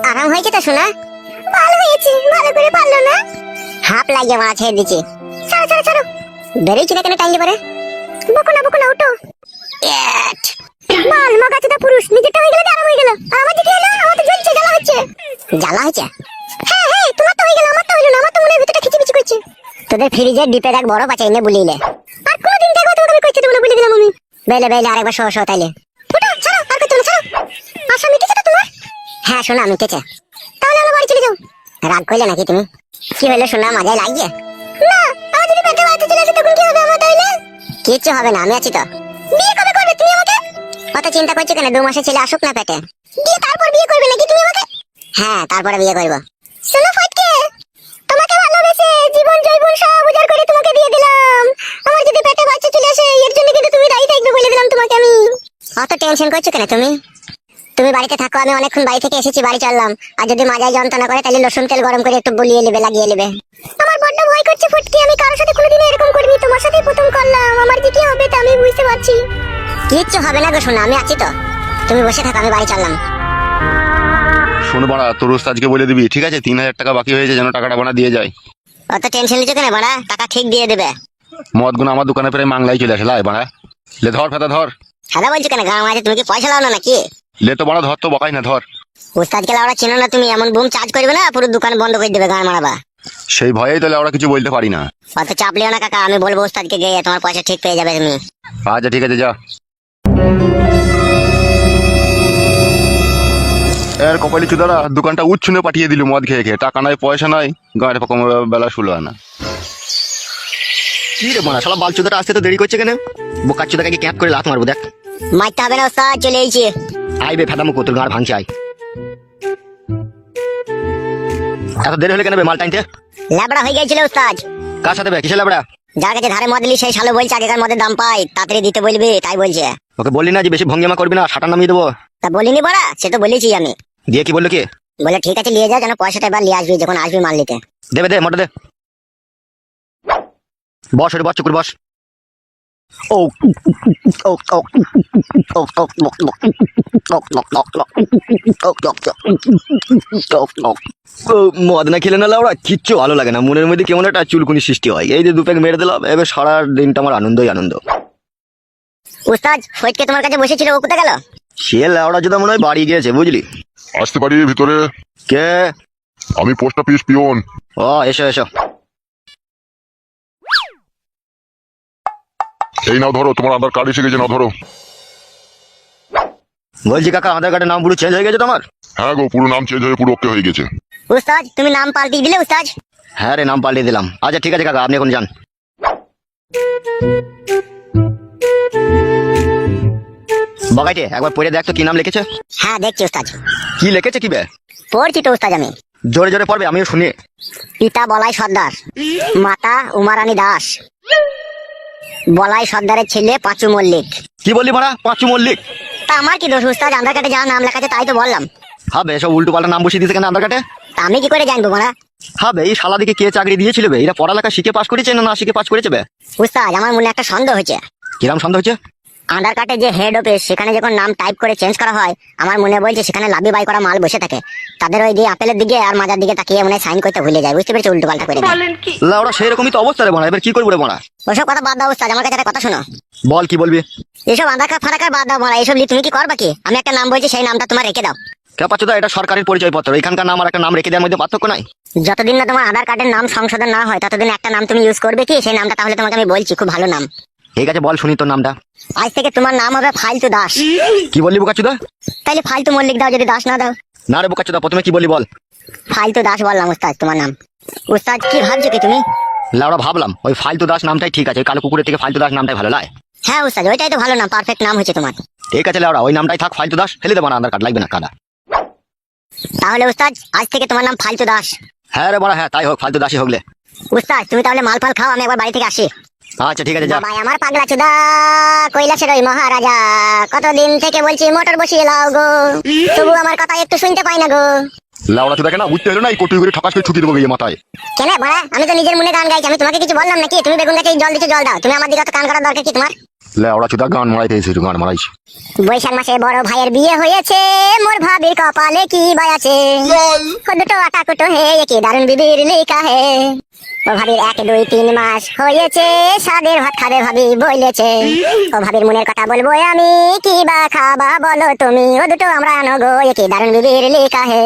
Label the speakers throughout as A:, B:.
A: আরাম হয়েছে তো শোনা? ভালো হয়েছে, ভালো করে পারলো না? হাফ লাগিয়ে মারা ছেড়ে দিচ্ছে। ছাড়ো ছাড়ো ছাড়ো, বেরোইছি না কেন টাইম পরে? বকো না ওটো। মাল মাগাচোদা পুরুষ, নিজেরটা হয়ে গেল আরাম হয়ে গেল, আর আমার যেটা হলো আমার তো জ্বলছে, জ্বালা হচ্ছে। জ্বালা হচ্ছে? হ্যাঁ হ্যাঁ, তোমার তো হয়ে গেল, আমার তো হলো না, আমার তো মনের ভিতরটা খিচিমিচি করছে। তোদের ফ্রিজের ডিপের এক বড় বাচ্চা এনে বুলিলে, আর কোনদিন দেখো তোমাকে আমি কইতে দেব না, বলে দিলাম আমি। বেলে আরেকবার শো তাইলে ওটা ছাড়ো, আর কইতে না, ছাড়ো। আশা মিটেছে তো তোমার? হ্যাঁ শোনা মিটেছে। তাহলে আমার বাড়ি চলে যাও। রাগ করলে নাকি তুমি? কি হলো শোনা, মাজায় লাগছে? না, আমার যদি পেটে বাড়িতে চলে আসে তখন কি হবে আমার তাইলে? কিচ্ছু হবে না, আমি আছি তো। বিয়ে কবে করবে তুমি আমাকে? অত চিন্তা করছো কেন, 2 মাসের ছেলে আসুক না পেটে। দিয়ে তারপর বিয়ে করবে নাকি তুমি আমাকে? হ্যাঁ, তারপরে বিয়ে করব। শোনো ফটকে, তোমাকে ভালোবেসে জীবন জৈবন সব উজাড় করে তোমাকে দিয়ে দিলাম। আমার যদি পেটে বাচ্চা চলে আসে এর জন্য কিন্তু তুমি দায়ী থাকবে, বলে দিলাম তোমাকে আমি। অত টেনশন করছো কেন তুমি? তুমি বাড়িতে থাকো, আমি অনেকক্ষণ বাড়ি থেকে এসেছি, বাড়ি চললাম। আর যদি মাজায় যন্ত্রণা করে তাহলে রসুন তেল গরম করে একটু বুলিয়ে নেবে, লাগিয়ে নেবে। আমার বড্ড ভয় করছে ফটকে, আমি কারোর সাথে কোনোদিন এরকম করিনি, তোমার সাথেই প্রথম করলাম। আমার যে কি হবে তা আমি বুঝতে পারছি। কিচ্ছু হবে না গো শোনা, আমি আছি তো। তুমি বসে থাকো, আমি বাড়ি চললাম।
B: শোনো বাড়া, তোর ওস্তাদকে বলে দিবি, ঠিক আছে? 3000 টাকা বাকি হয়েছে, যেন টাকাটা বানা দিয়ে যায়।
A: অত টেনশন নিচ্ছ কেন বাড়া, টাকা ঠিক দিয়ে দেবে।
B: মদ গুণ আমার দোকানে প্রায় মাংলাই চলে আসে, লাই বাড়া। লে ধর ফেতা ধর।
A: সাদা বলছো কেন, গাঁ মাঝে তুমি কি পয়সা লাও না নাকি?
B: লে তো বাড়া ধর, তো বকাই না, ধর।
A: উস্তাদকে লাউড়া চেনো না তুমি? এমন বুম চার্জ করবে না, পুরো দোকান বন্ধ করে দেবে, গাঁ মারাবা।
B: সেই ভয়েই তাহলে আমরা কিছু বলতে পারি না।
A: অত চাপ লিও না কাকা, আমি বলবো উস্তাদকে গিয়ে, তোমার পয়সা ঠিক পেয়ে যাবে তুমি।
B: আচ্ছা ঠিক আছে, যা। এর কপালি চুদারা দোকানটা উচ্ছনে পাঠিয়ে দিল মদ খেয়ে খেয়ে, টাকা নাই পয়সা নাই, গাঁয়ের পকম বেলা শুলো না।
C: কি রে মারা, শালা বালচুদাটা আসতে তো দেরি করছে কেন? বোকা চুদাকে ক্যাপ করে লাত মারবো দেখ।
A: মারতে হবে না উস্তাদ, চলে এসেছি।
C: আইবে ফেদামু তোর গাড় ভাঙছে, আই। এত দেরি হলে কেন বে মাল টাইনতে?
A: ল্যাবড়া হয়ে গেছিল উস্তাদ।
C: কার সাথে বে, কিসে লাবড়া?
A: যার কাছে ধারে মদ নিলি সেই শালো বলছে আগেকার মদের দাম পাই, তাড়াতাড়ি দিতে বলবি, তাই বলছে।
C: ওকে বললি না যে বেশি ভঙ্গিমা করবি না, সাটার নামিয়ে দেবো?
A: তা বলিনি বড়া, সে তো বলেছি আমি।
C: দিয়ে কি বললো কি?
A: বলে ঠিক আছে নিয়ে যা, যেন পয়সাটা এবার নিয়ে আসবি যখন আসবি মাল নিতে।
C: দেবে দে, মোটা দে। বস ওরে, বস চুকুর বস। ও ও ও মদ না খেলে না লাউড়া কিচ্ছু ভালো লাগে না, মনের মধ্যে কেমন একটা চুলকুনি সৃষ্টি হয়। এই যে 2 প্যাক মেরে দিলাম, এবার সারা দিনটা আমার আনন্দই আনন্দ।
A: উস্তাদ ফটকে তোমার কাছে বসেছিল, ও কোথায় গেল?
C: সে লাউড়া যদি মনে হয় বাড়ি গিয়েছে, বুঝলি?
B: আসতে পারি ভিতরে?
C: কে?
B: আমি পোস্ট অফিস পিয়ন।
C: ও এসো এসো।
B: এই নাও ধরো, তোমার আধার কার্ড এসে গেছে, নাও ধরো।
C: বলছি কাকা, আধার কার্ডের নাম পুরো চেঞ্জ হয়ে গেছে তোমার?
B: হ্যাঁ গো, পুরো নাম চেঞ্জ হয়ে পুরো ওকে হয়ে গেছে।
A: উস্তাদ তুমি নাম পাল্টিয়ে দিলে উস্তাদ?
C: হ্যাঁ রে, নাম পাল্টে দিলাম। আচ্ছা ঠিক আছে কাকা, আপনি এখন যান। বগাইটে একবার পড়ে দেখ তো কি নাম লিখেছে।
A: হ্যাঁ দেখছি উস্তাদ।
C: কি লিখেছে কি বে?
A: পড়ছি তো উস্তাদ আমি।
C: জোরে জোরে পড়বে, আমিও শুনি।
A: পিতা বলাই সর্দার, মাতা উমারানী দাস, বলাই সর্দারের ছেলে পাঁচু মল্লিক।
C: কি বললি মারা, পাঁচু মল্লিক?
A: তা আমার কি দোষ উস্তাদ, আধার কার্ডে যা নাম লেখা আছে তাই তো বললাম।
C: হবে সব উল্টো পাল্টা নাম বসিয়ে দিয়েছে কেন আধার কার্ডে?
A: তা আমি কি করে জানবো মারা?
C: হবে এই শালা দিকে কে চাকরি দিয়েছিল বে? এরা পড়ালেখা শিখে পাস করেছে না না শিখে পাস করেছে বে?
A: উস্তাদ আমার মনে একটা সন্দেহ হয়েছে।
C: কিরাম সন্দেহ হচ্ছে?
A: আধার কার্ডে যে হেড অফিস, সেখানে যখন নাম টাইপ করে চেঞ্জ করা হয়, আমার মনে বলছে সেখানে লাভি বাই করা মাল বসে থাকে, তাদের ওই দিয়ে আপেলের দিকে আর মাজার দিকে তাকিয়ে মনে সাইন করতে ভুলে যায়, বুঝতে পেরেছি, উল্টো পাল্টা করে দেয়।
C: লাউড়া সেরকমই তো অবস্থা রে মারা, এবার কি করবো রে মারা?
A: ওসব কথা বাদ দাও উস্তাদ, আমার কাছে একটা কথা শোনো।
C: বল কি বলবি?
A: এসব আধার কার্ড ফাধার কার্ড বাদ দাও মারা, এসব নিয়ে তুমি কি করবা কি? আমি একটা নাম বলছি, সেই নামটা তোমার রেখে দাও।
C: কে পাচ্ছ? এটা সরকারি পরিচয় পত্র, এখানকার নাম আর একটা নাম রেখে দেওয়ার মধ্যে পার্থক্য নাই।
A: যতদিন না তোমার আধার কার্ডের নাম সংশোধন না হয় ততদিন একটা নাম তুমি ইউজ করবে কি, সেই নামটা তাহলে তোমাকে আমি বলছি, খুব ভালো নাম।
C: ঠিক আছে বল শুনি তোর নামটা।
A: আজ থেকে তোমার নাম হবে ফালতু দাস।
C: কি বললি বোকাচুদা?
A: তাইলে ফালতু মল্লিক দাও যদি দাস না দাও।
C: না রে বোকাচুদা, প্রথমে কি বললি বল?
A: ফালতু দাস বললাম উস্তাদ তোমার নাম। উস্তাদ কি ভাবছো কি তুমি?
C: লাউড়া ভাবলাম ওই ফালতু দাস নামটাই ঠিক আছে, ওই কালো কুকুরের থেকে ফালতু দাস নামটাই ভালো লাগে।
A: হ্যাঁ উস্তাদ, ওইটাই তো ভালো নাম, পারফেক্ট নাম হয়েছে তোমার।
C: ঠিক আছে লাউড়া, ওই নামটাই থাক, ফালতু দাস ফেলে দেবো না, আধার কার্ড লাগবে না কাদা।
A: তাহলে উস্তাদ আজ থেকে তোমার নাম ফালতু দাস।
C: হ্যাঁ রে বড়া, হ্যাঁ তাই হোক, ফালতু দাসই হোকলে।
A: উস্তাদ তুমি তাহলে মাল ফাল খাও, আমি একবার বাড়ি থেকে আসি।
C: আচ্ছা ঠিক আছে যা।
A: বাবা আমার পাগলা চুদা কৈলাসের ওই মহারাজা, কতদিন থেকে বলছি মোটর বসিয়ে লাও গো, তবু আমার কথা একটু শুনতে পাই না গো।
B: লাউড়া চুদা কেন বুঝতে হলো না, এই কোটি করে ঠকাস করে ছুটি দেবো গিয়ে মাথায়।
A: কেন বড়া, আমি তো নিজের মনে গান গাইছি, আমি তোমাকে কিছু বললাম নাকি? তুমি বেগুন গাছে জল দিচ্ছ, জল দাও। তুমি আমার দিকে তো কান করার দরকার কি তোমার?
B: লেওড়া চুদা গান মারাইতে এসেছি, গান মারাইছি।
A: বৈশাখ মাসে বড় ভাইয়ের বিয়ে হয়েছে, মোর ভাবির কপালে কি বাই আছে। ও দুটো আটা কুটো হে কি দারুণ বিবির লেখা হে। ও ভাবির 1 2 3 মাস হয়েছে, সাদের ভাত খাবে ভাবি বলেছে। ও ভাবির মনের কথা বলবো আমি, কি বা খাবা বলো তুমি। ও দুটো আমরা নগো কি দারুণ বিবির লেখা হে।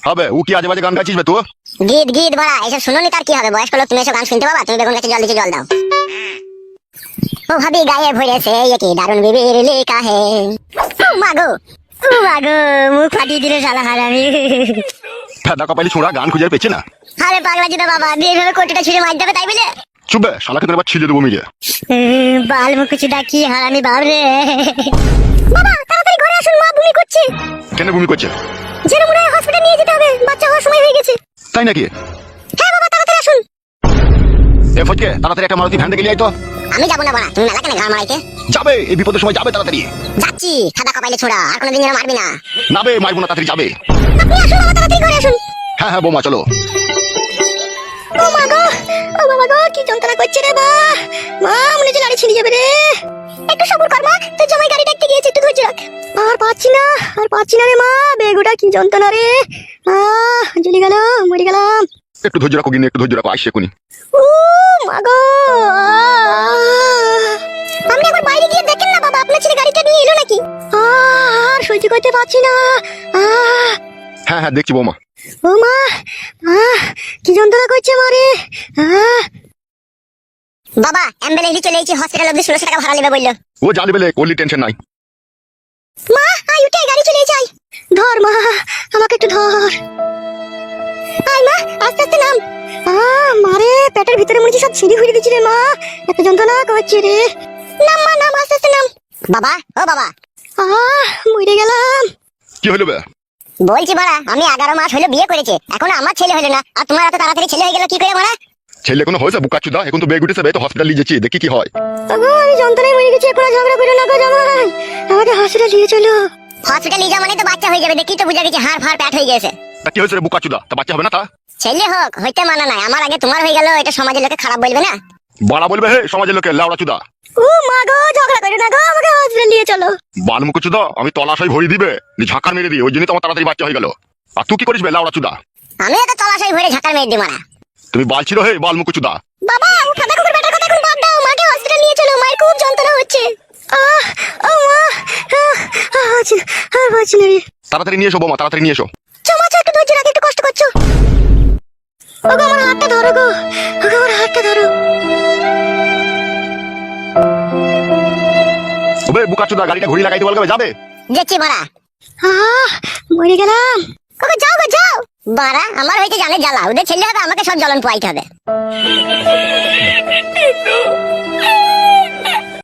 B: হবে ও কি আজে বাজে গান গাইছিস বে তুই?
A: গীত গীত ভরা এসব শুনোনি তার কি হবে? বয়স্ক লোক, তুমি এসব গান শুনতে পাবা? তুমি বেগুন গাছে জল দিচ্ছে, জল দাও। ও ভাবি গায়ে ভরেছে কি দারুণ বিবির লেখা হে। ও মাগো, ও মাগো, মুখ ফাটিয়ে দিলে শালা হারামি।
B: ফেদা কপালি ছোড়া গান খুঁজে পেয়েছে না।
A: আরে পাগলা জুতা বাবা, দিয়ে ভেবে কোটিটা ছুঁড়ে মার যাবে তাই বলে?
B: চুপ বে, শালাকে তোর এবার ছিঁড়ে দেবো মিলে।
A: বাল মুখ চুদা কি হারামি বাপ রে। বাবা তাড়াতাড়ি ঘরে আসুন, মা বমি করছে।
B: কেন বমি করছে?
A: যেন মনে হয় হসপিটাল নিয়ে যেতে হবে, বাচ্চা হওয়ার সময় হয়ে গেছে।
B: তাই নাকি?
A: হ্যাঁ বাবা তাড়াতাড়ি আসুন।
B: এ ফটকে তাড়াতাড়ি একটা মারুতি ভ্যান দেখে আই তো।
A: আমি যাবো না বাবা, তুমি মেলা কেন ঘর মারাইতে?
B: যাবে, এই বিপদের সময় যাবে তাড়াতাড়ি।
A: যাচ্ছি, খাদা কপাইলে ছোড়া, আর কোনোদিন যেন মারবি না।
B: না বে, মারবো না, তাড়াতাড়ি যাবে।
A: আপনি আসুন বাবা, তাড়াতাড়ি ঘরে আসুন।
B: হ্যাঁ হ্যাঁ বৌমা চলো।
A: ও মা গো, ও বাবা গো, কি যন্ত্রণা করছে রে মা। মা মনে হচ্ছে লাড়ি ছিঁড়ে যাবে রে। একটু সবুর কর মা, তোর জামাই গাড়ি ডাকতে গিয়েছে, একটু ধৈর্য রাখ। আর পাচ্ছি না রে মা, বেগুটা কি যন্ত্রণা রে। জ্বলে গেল, মরে গেলাম।
B: একটু ধৈর্য রাখো গিনি, একটু ধৈর্য রাখো, আসছে এখুনি।
A: ও মা গো, আপনি একবার বাইরে গিয়ে দেখেন না বাবা, আপনার ছেলে গাড়িটা নিয়ে এলো নাকি? আর সহ্য করতে পারছি না।
B: হ্যাঁ হ্যাঁ দেখছি বৌমা।
A: ও মা, কি যন্ত্রণা করছে মারে। বাবা অ্যাম্বুলেন্সে চলে এসেছি, হসপিটাল অব্দি 1600 টাকা ভাড়া নেবে বললো।
B: ও জানবে বলে করলি, টেনশন নাই।
A: মা আই উঠে, গাড়ি চলে এসেছে। ধর মা, আমাকে একটু ধর। আয় মা, আস্তে আস্তে নাম। মারে পেটের ভিতরে মনে হচ্ছে সব ছিঁড়ে ফুড়ে দিচ্ছে রে মা, এত যন্ত্রণা করছে রে। নাম মা, নাম, আস্তে আস্তে নাম। বাবা, ও বাবা, মরে গেলাম।
B: কি হলো বে?
A: বলছি মারা, আমি 11 মাস হলো বিয়ে করেছে, এখনো আমার ছেলে হলো না, আর তোমার এত তাড়াতাড়ি ছেলে হয়ে গেল কি করে মারা?
B: ছেলে কোনো হয়েছে বুকা চুদা? এখন তো বেগ উঠেছে বে, তো হসপিটাল নিয়ে যাচ্ছি, দেখি কি হয়।
A: আমি যন্ত্রণায় মরে গেছি, এখন ঝগড়া করে না গো জামাই, আমাকে হসপিটাল নিয়ে চলো। হসপিটাল নিয়ে যাওয়া মানে তো বাচ্চা হয়ে যাবে, দেখি তো বুঝা গেছে হাড় ফাড় প্যাট হয়ে গেছে।
B: তা কি হয়েছে রে বুকা চুদা? তা বাচ্চা হবে না? তা
A: ছেলে হোক হইতে মানা নাই, আমার আগে তোমার হয়ে গেল, এটা সমাজের লোকে খারাপ বলবে না?
B: বাড়া বলবে হে সমাজের লোকে, লাউড়া চুদা।
A: ও মা গো, ঝগড়া করে না গো, আমাকে হসপিটাল নিয়ে চলো।
B: বালমুখ চুদা, আমি তলাশাই ভরি দিবে, ঝাঁকার মেরে দিই, ওই জন্যই তো আমার তাড়াতাড়ি বাচ্চা হয়ে গেল। আর তুই কি করিস বে লাউড়া চুদা?
A: আমি তো তলাশাই ভরে ঝাঁকার মেরে দিই মারা।
B: তুমি বাল ছিল হে বালমুখ চুদা।
A: বাবা ও ফাদা কুকুর বেটার কথা এখন বাদ দাও, মাকে হসপিটাল নিয়ে চলো, মায়ের খুব যন্ত্রণা হচ্ছে। ও মা, আর বাঁচি না রে।
B: তাড়াতাড়ি নিয়ে এসো বৌমা, তাড়াতাড়ি নিয়ে এসো।
A: চমাচা একটু ধৈর্য রাখ, একটু কষ্ট করছো। ওগো আমার হাতটা ধরো গো, ওগো আমার হাতটা ধরো।
B: ওবে বুকা চুদা, গাড়িটা ঘুরি লাগাইতে বলবে, যাবে?
A: দেখছি মারা। মরে গেলাম। ওগো যাও গো যাও। বাড়া আমার হইতে জানে জ্বালা, ওদের ছেলে হবে, আমাকে সব জ্বলন পোয়াইতে হবে।